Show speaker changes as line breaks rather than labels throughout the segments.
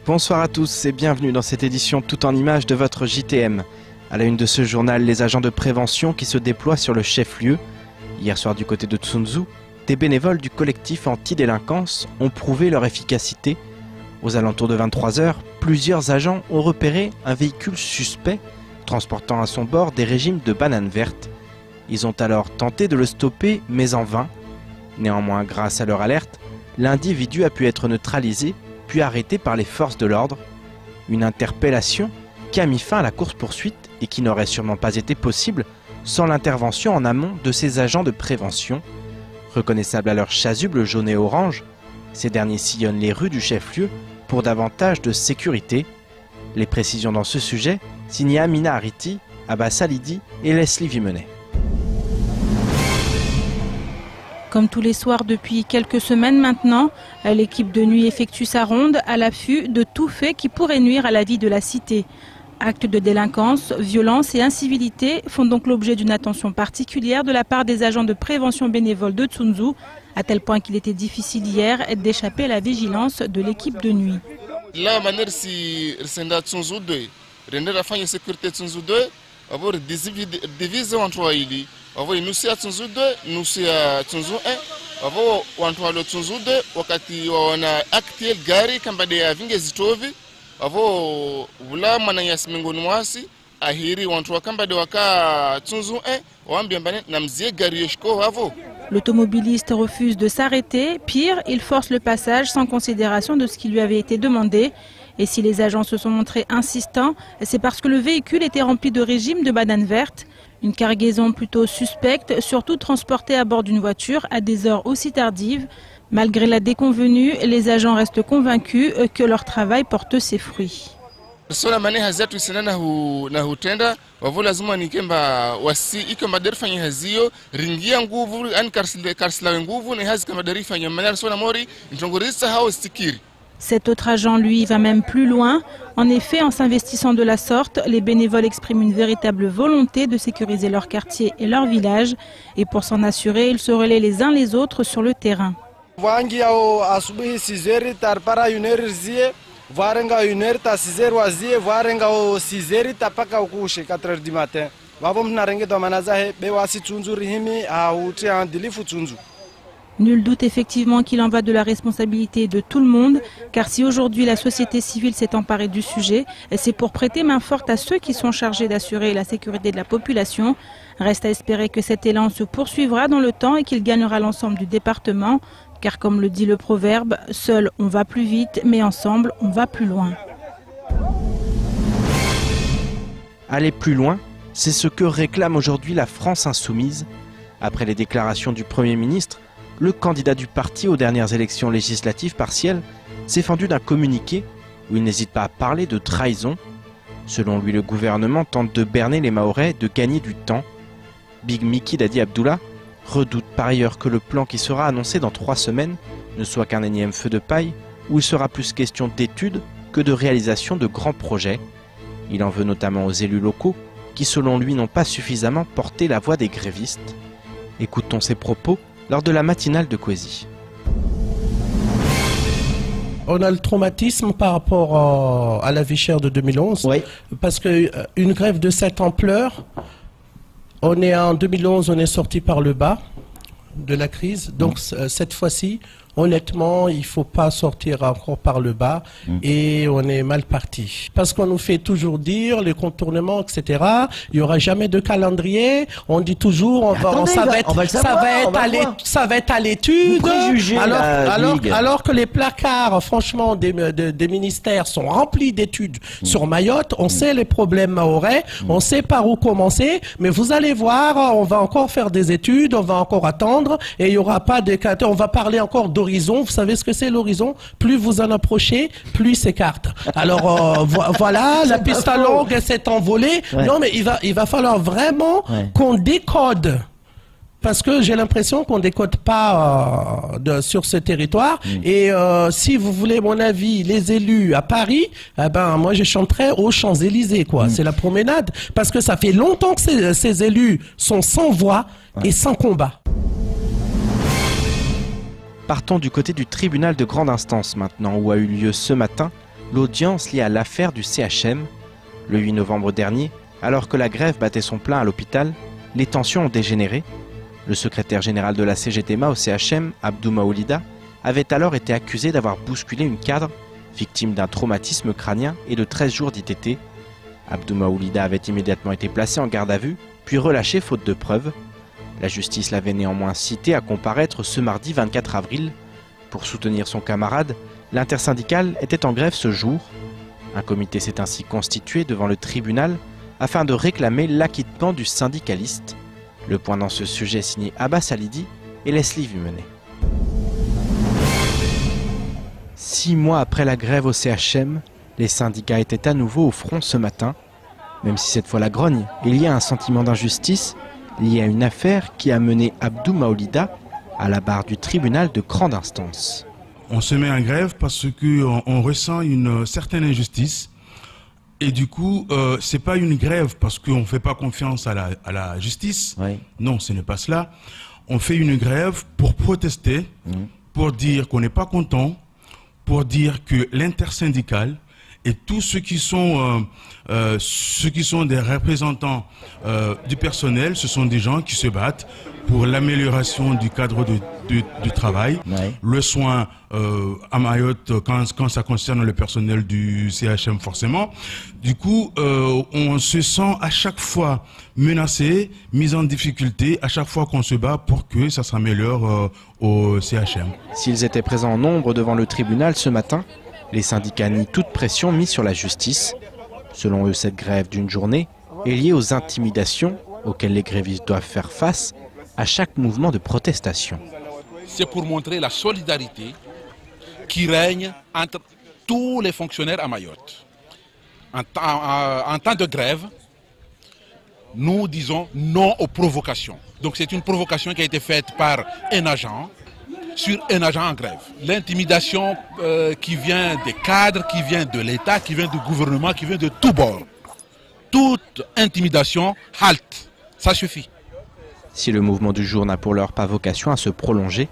Bonsoir à tous et bienvenue dans cette édition tout en images de votre JTM. À la une de ce journal, les agents de prévention qui se déploient sur le chef-lieu. Hier soir du côté de Tsunzu, des bénévoles du collectif anti-délinquance ont prouvé leur efficacité. Aux alentours de 23 h, plusieurs agents ont repéré un véhicule suspect transportant à son bord des régimes de bananes vertes. Ils ont alors tenté de le stopper, mais en vain. Néanmoins, grâce à leur alerte, l'individu a pu être neutralisé, puis arrêté par les forces de l'ordre. Une interpellation qui a mis fin à la course-poursuite et qui n'aurait sûrement pas été possible sans l'intervention en amont de ces agents de prévention. Reconnaissables à leur chasuble jaune et orange, ces derniers sillonnent les rues du chef-lieu pour davantage de sécurité. Les précisions dans ce sujet, signées Amina Ariti, Abbas Salidi et Leslie Vimenet.
Comme tous les soirs depuis quelques semaines maintenant, l'équipe de nuit effectue sa ronde à l'affût de tout fait qui pourrait nuire à la vie de la cité. Actes de délinquance, violence et incivilité font donc l'objet d'une attention particulière de la part des agents de prévention bénévoles de Tsunzu, à tel point qu'il était difficile hier d'échapper à la vigilance de l'équipe de nuit.
La manière si Tsunzu 2, la sécurité Tsunzu 2, avoir divisé en trois ili. Avo inusia Tsunzu 2, nusia Tsunzu 1, avo wantu lo Tsunzu 2 wakati wana actuel gari kambade ya vinge zitovi, avo wula mana yasmingoni mwasi ahiri wantu wakambade waka Tsunzu 1, wambia mbane na mzie gari yoshiko avo.
L'automobiliste refuse de s'arrêter, pire, il force le passage sans considération de ce qui lui avait été demandé. Et si les agents se sont montrés insistants, c'est parce que le véhicule était rempli de régimes de bananes vertes. Une cargaison plutôt suspecte, surtout transportée à bord d'une voiture à des heures aussi tardives. Malgré la déconvenue, les agents restent convaincus que leur travail porte ses fruits. Cet autre agent, lui, va même plus loin. En effet, en s'investissant de la sorte, les bénévoles expriment une véritable volonté de sécuriser leur quartier et leur village. Et pour s'en assurer, ils se relaient les uns les autres sur le terrain. Nul doute effectivement qu'il en va de la responsabilité de tout le monde, car si aujourd'hui la société civile s'est emparée du sujet, c'est pour prêter main forte à ceux qui sont chargés d'assurer la sécurité de la population. Reste à espérer que cet élan se poursuivra dans le temps et qu'il gagnera l'ensemble du département, car comme le dit le proverbe, seul on va plus vite, mais ensemble on va plus loin.
Aller plus loin, c'est ce que réclame aujourd'hui la France insoumise. Après les déclarations du Premier ministre, le candidat du parti aux dernières élections législatives partielles s'est fendu d'un communiqué où il n'hésite pas à parler de trahison. Selon lui, le gouvernement tente de berner les Mahorais, de gagner du temps. Big Mickey Dadi Abdullah redoute par ailleurs que le plan qui sera annoncé dans 3 semaines ne soit qu'un énième feu de paille où il sera plus question d'études que de réalisation de grands projets. Il en veut notamment aux élus locaux qui, selon lui, n'ont pas suffisamment porté la voix des grévistes. Écoutons ses propos lors de la matinale de Kwesi.
On a le traumatisme par rapport à la vie chère de 2011, oui. Parce qu'une grève de cette ampleur, en 2011, on est sorti par le bas de la crise, donc cette fois-ci, honnêtement, il ne faut pas sortir encore par le bas et on est mal parti. Parce qu'on nous fait toujours dire les contournements, etc. Il n'y aura jamais de calendrier. On dit toujours, ça va être à l'étude. Alors que les placards, franchement, des ministères sont remplis d'études sur Mayotte. On sait les problèmes mahorais, on sait par où commencer. Mais vous allez voir, on va encore faire des études, on va encore attendre et il n'y aura pas de... On va parler encore d'horizon. Vous savez ce que c'est l'horizon? Plus vous en approchez, plus il s'écarte. Alors voilà, la piste à longue s'est envolée. Ouais. Non, mais il va falloir vraiment qu'on décode. Parce que j'ai l'impression qu'on ne décode pas sur ce territoire. Et si vous voulez mon avis, les élus à Paris, moi je chanterais aux Champs-Élysées, quoi. C'est la promenade. Parce que ça fait longtemps que ces élus sont sans voix et sans combat.
Partons du côté du tribunal de grande instance maintenant, où a eu lieu ce matin l'audience liée à l'affaire du CHM. Le 8 novembre dernier, alors que la grève battait son plein à l'hôpital, les tensions ont dégénéré. Le secrétaire général de la CGTMA au CHM, Abdou Maoulida, avait alors été accusé d'avoir bousculé une cadre, victime d'un traumatisme crânien et de 13 jours d'ITT. Abdou Maoulida avait immédiatement été placé en garde à vue, puis relâché faute de preuves. La justice l'avait néanmoins cité à comparaître ce mardi 24 avril. Pour soutenir son camarade, l'intersyndicale était en grève ce jour. Un comité s'est ainsi constitué devant le tribunal afin de réclamer l'acquittement du syndicaliste. Le point dans ce sujet signé Abbas Alidi et Leslie Vumenet. 6 mois après la grève au CHM, les syndicats étaient à nouveau au front ce matin. Même si cette fois la grogne, il y a un sentiment d'injustice lié à une affaire qui a mené Abdou Maoulida à la barre du tribunal de grande instance.
On se met en grève parce qu'on ressent une certaine injustice. Et du coup, c'est pas une grève parce qu'on ne fait pas confiance à la justice. Oui. Non, ce n'est pas cela. On fait une grève pour protester, pour dire qu'on n'est pas content, pour dire que l'intersyndicale et tous ceux qui sont des représentants du personnel, ce sont des gens qui se battent pour l'amélioration du cadre du travail, le soin à Mayotte quand ça concerne le personnel du CHM forcément. Du coup, on se sent à chaque fois menacé, mis en difficulté, à chaque fois qu'on se bat pour que ça s'améliore au CHM.
S'ils étaient présents en nombre devant le tribunal ce matin, les syndicats nient toute pression mise sur la justice. Selon eux, cette grève d'une journée est liée aux intimidations auxquelles les grévistes doivent faire face à chaque mouvement de protestation.
C'est pour montrer la solidarité qui règne entre tous les fonctionnaires à Mayotte. En temps de grève, nous disons non aux provocations. Donc c'est une provocation qui a été faite par un agent sur un agent en grève. L'intimidation qui vient des cadres, qui vient de l'État, qui vient du gouvernement, qui vient de tous bords. Toute intimidation halte, ça suffit.
Si le mouvement du jour n'a pour l'heure pas vocation à se prolonger,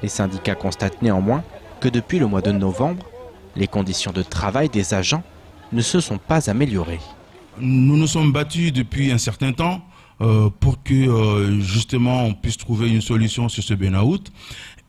les syndicats constatent néanmoins que depuis le mois de novembre, les conditions de travail des agents ne se sont pas améliorées.
Nous nous sommes battus depuis un certain temps pour que justement on puisse trouver une solution sur ce burn-out.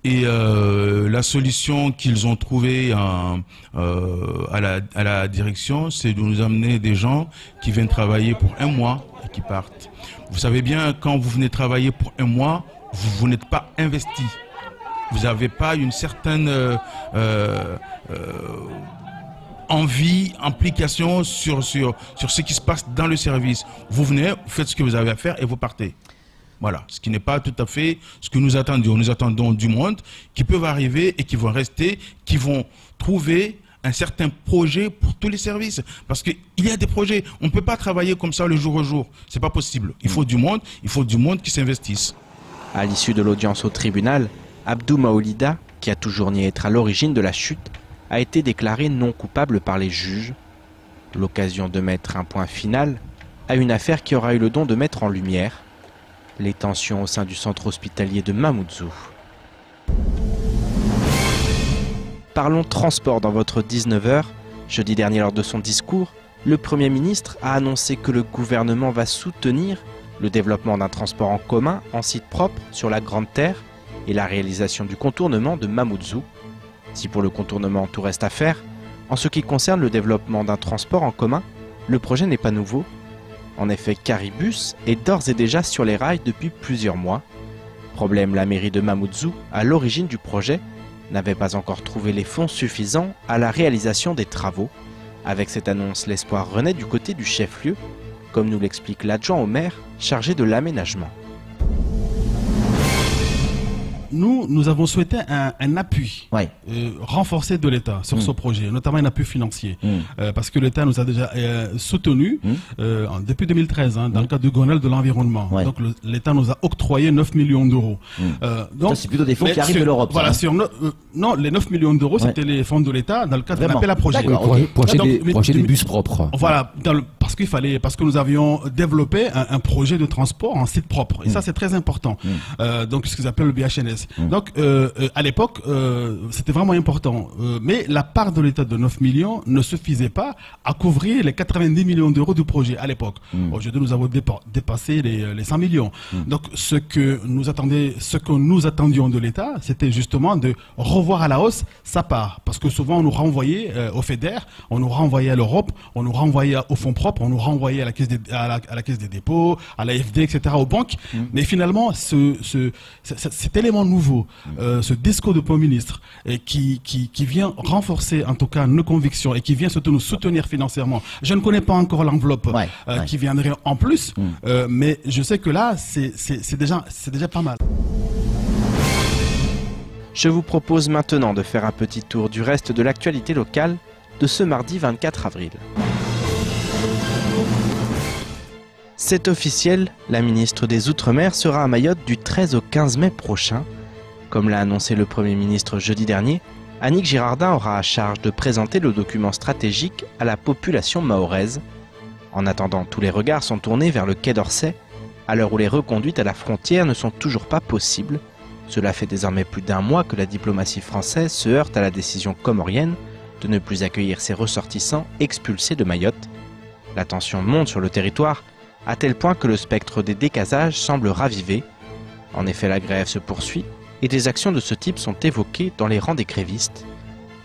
Et la solution qu'ils ont trouvée à la direction, c'est de nous amener des gens qui viennent travailler pour un mois et qui partent. Vous savez bien, quand vous venez travailler pour un mois, vous n'êtes pas investi. Vous n'avez pas une certaine envie, implication sur ce qui se passe dans le service. Vous venez, vous faites ce que vous avez à faire et vous partez. Voilà, ce qui n'est pas tout à fait ce que nous attendions. Nous attendons du monde qui peuvent arriver et qui vont rester, qui vont trouver un certain projet pour tous les services. Parce qu'il y a des projets, on ne peut pas travailler comme ça le jour au jour. C'est pas possible. Il faut du monde qui s'investisse.
À l'issue de l'audience au tribunal, Abdou Maoulida, qui a toujours nié être à l'origine de la chute, a été déclaré non coupable par les juges. L'occasion de mettre un point final à une affaire qui aura eu le don de mettre en lumière les tensions au sein du centre hospitalier de Mamoudzou. Parlons transport dans votre 19h. Jeudi dernier, lors de son discours, le Premier ministre a annoncé que le gouvernement va soutenir le développement d'un transport en commun en site propre sur la Grande Terre et la réalisation du contournement de Mamoudzou. Si pour le contournement tout reste à faire, en ce qui concerne le développement d'un transport en commun, le projet n'est pas nouveau. En effet, Caribus est d'ores et déjà sur les rails depuis plusieurs mois. Problème, la mairie de Mamoudzou, à l'origine du projet, n'avait pas encore trouvé les fonds suffisants à la réalisation des travaux. Avec cette annonce, l'espoir renaît du côté du chef-lieu, comme nous l'explique l'adjoint au maire chargé de l'aménagement.
Nous avons souhaité un appui renforcé de l'État sur ce projet, notamment un appui financier. Parce que l'État nous a déjà soutenu depuis 2013 dans le cadre du Grenelle de l'environnement. Donc l'État nous a octroyé 9 millions d'euros.
Donc c'est plutôt des fonds qui arrivent de l'Europe.
Voilà, non, les 9 millions d'euros, c'était les fonds de l'État dans le cadre d'un appel à projet.
Pour acheter des bus propres.
Voilà, parce que nous avions développé un projet de transport en site propre. Et ça, c'est très important. Donc ce qu'ils appellent le BHNS. Donc, à l'époque, c'était vraiment important. Mais la part de l'État de 9 millions ne suffisait pas à couvrir les 90 millions d'euros du projet à l'époque. Aujourd'hui, nous avons dépassé les 100 millions. Donc, ce que nous attendions de l'État, c'était justement de revoir à la hausse sa part. Parce que souvent, on nous renvoyait au FEDER, on nous renvoyait à l'Europe, on nous renvoyait au fonds propres, on nous renvoyait à la caisse des dépôts, à l'AFD, etc., aux banques. Mais finalement, cet élément nouveau, ce discours du Premier ministre, qui vient renforcer en tout cas nos convictions et qui vient surtout nous soutenir financièrement. Je ne connais pas encore l'enveloppe qui viendrait en plus, mais je sais que là, c'est déjà pas mal.
Je vous propose maintenant de faire un petit tour du reste de l'actualité locale de ce mardi 24 avril. C'est officiel, la ministre des Outre-mer sera à Mayotte du 13 au 15 mai prochain. Comme l'a annoncé le Premier ministre jeudi dernier, Annick Girardin aura à charge de présenter le document stratégique à la population mahoraise. En attendant, tous les regards sont tournés vers le Quai d'Orsay, à l'heure où les reconduites à la frontière ne sont toujours pas possibles. Cela fait désormais plus d'un mois que la diplomatie française se heurte à la décision comorienne de ne plus accueillir ses ressortissants expulsés de Mayotte. La tension monte sur le territoire, à tel point que le spectre des décasages semble raviver. En effet, la grève se poursuit et des actions de ce type sont évoquées dans les rangs des grévistes.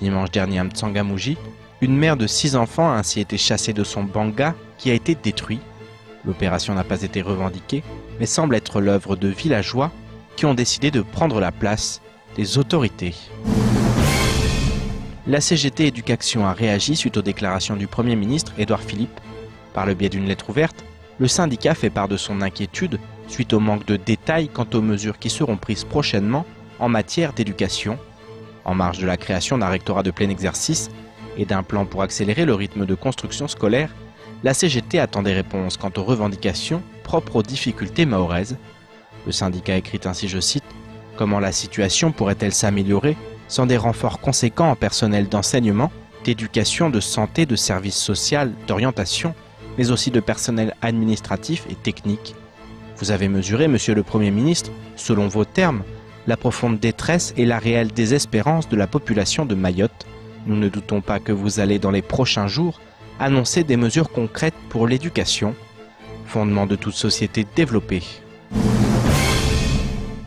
Dimanche dernier à Mtsangamouji, une mère de 6 enfants a ainsi été chassée de son banga qui a été détruit. L'opération n'a pas été revendiquée, mais semble être l'œuvre de villageois qui ont décidé de prendre la place des autorités. La CGT Éducation a réagi suite aux déclarations du Premier ministre Édouard Philippe. Par le biais d'une lettre ouverte, le syndicat fait part de son inquiétude suite au manque de détails quant aux mesures qui seront prises prochainement en matière d'éducation. En marge de la création d'un rectorat de plein exercice et d'un plan pour accélérer le rythme de construction scolaire, la CGT attend des réponses quant aux revendications propres aux difficultés mahoraises. Le syndicat écrit ainsi, je cite, « Comment la situation pourrait-elle s'améliorer sans des renforts conséquents en personnel d'enseignement, d'éducation, de santé, de services sociaux, d'orientation, mais aussi de personnel administratif et technique. Vous avez mesuré, Monsieur le Premier ministre, selon vos termes, la profonde détresse et la réelle désespérance de la population de Mayotte. Nous ne doutons pas que vous allez, dans les prochains jours, annoncer des mesures concrètes pour l'éducation, fondement de toute société développée. »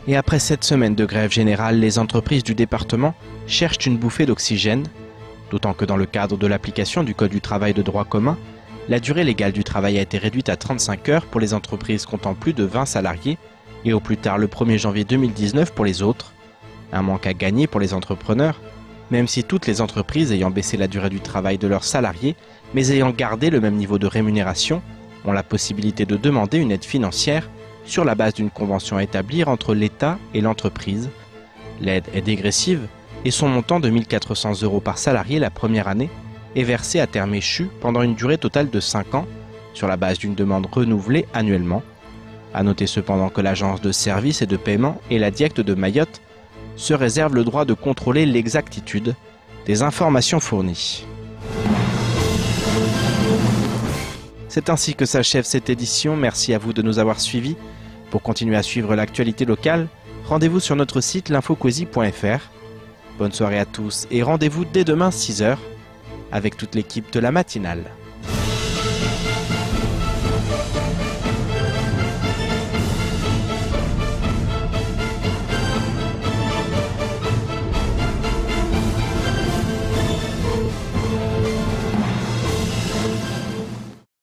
Et après cette semaine de grève générale, les entreprises du département cherchent une bouffée d'oxygène, d'autant que dans le cadre de l'application du Code du travail de droit commun, la durée légale du travail a été réduite à 35 heures pour les entreprises comptant plus de 20 salariés et au plus tard le 1er janvier 2019 pour les autres. Un manque à gagner pour les entrepreneurs, même si toutes les entreprises ayant baissé la durée du travail de leurs salariés, mais ayant gardé le même niveau de rémunération, ont la possibilité de demander une aide financière sur la base d'une convention à établir entre l'État et l'entreprise. L'aide est dégressive et son montant de 1 400 € par salarié la première année est versé à terme échu pendant une durée totale de 5 ans sur la base d'une demande renouvelée annuellement. A noter cependant que l'Agence de services et de paiement et la DIECT de Mayotte se réservent le droit de contrôler l'exactitude des informations fournies. C'est ainsi que s'achève cette édition. Merci à vous de nous avoir suivis. Pour continuer à suivre l'actualité locale, rendez-vous sur notre site l'infoquesie.fr. Bonne soirée à tous et rendez-vous dès demain 6 h avec toute l'équipe de la matinale.